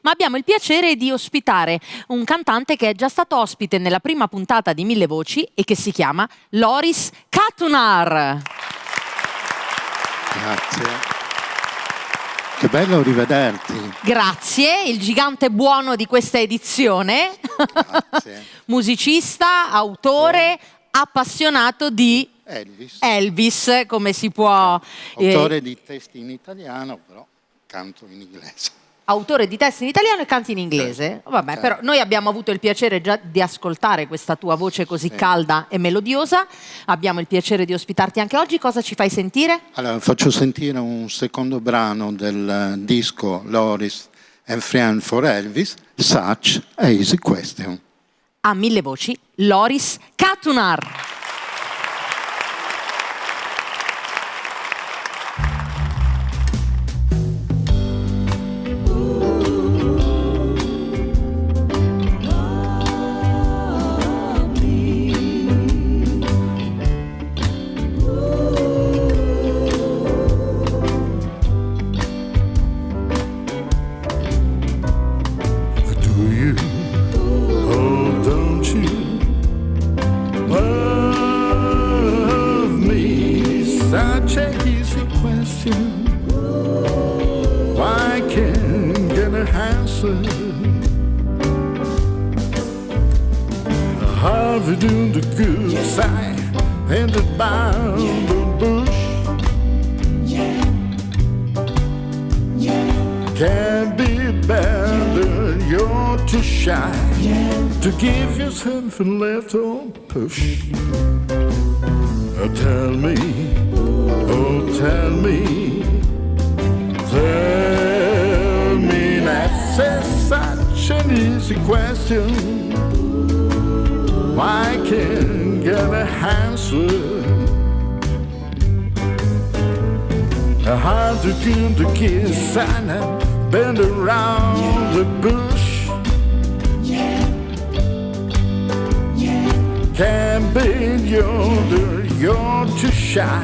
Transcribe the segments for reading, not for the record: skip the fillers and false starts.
ma abbiamo il piacere di ospitare un cantante che è già stato ospite nella prima puntata di Mille Voci e che si chiama Loris Katunar. Grazie. Che bello rivederti. Grazie, il gigante buono di questa edizione. Grazie. Musicista, autore, appassionato di Elvis, come si può... Autore di testi in italiano, però canto in inglese. Autore di testi in italiano e canti in inglese? Vabbè, però noi abbiamo avuto il piacere già di ascoltare questa tua voce così calda e melodiosa. Abbiamo il piacere di ospitarti anche oggi. Cosa ci fai sentire? Allora, faccio sentire un secondo brano del disco Loris and Friend for Elvis, Such a Easy Question. A Mille Voci, Loris Katunar. Such a easy question. Why can't get an answer? How we do the good side and the bound bush? Can't be better. You're too shy to give yourself a little push. Tell me, oh tell me, that's such an easy question. Why can't get an answer? How to give the kiss and bend around the bush? Can't be you're too shy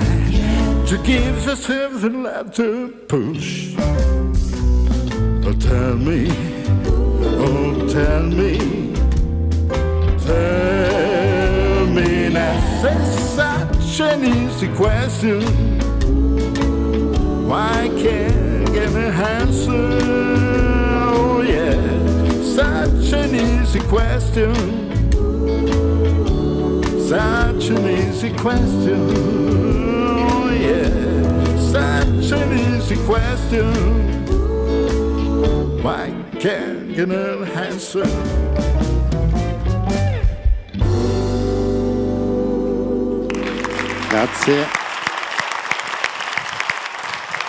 to give yourself a little push. Oh, tell me, that's such an easy question. Why can't get an answer? Oh yeah, such an easy question. Such an easy question, oh yeah, such an easy question. Why can't get an answer? Grazie.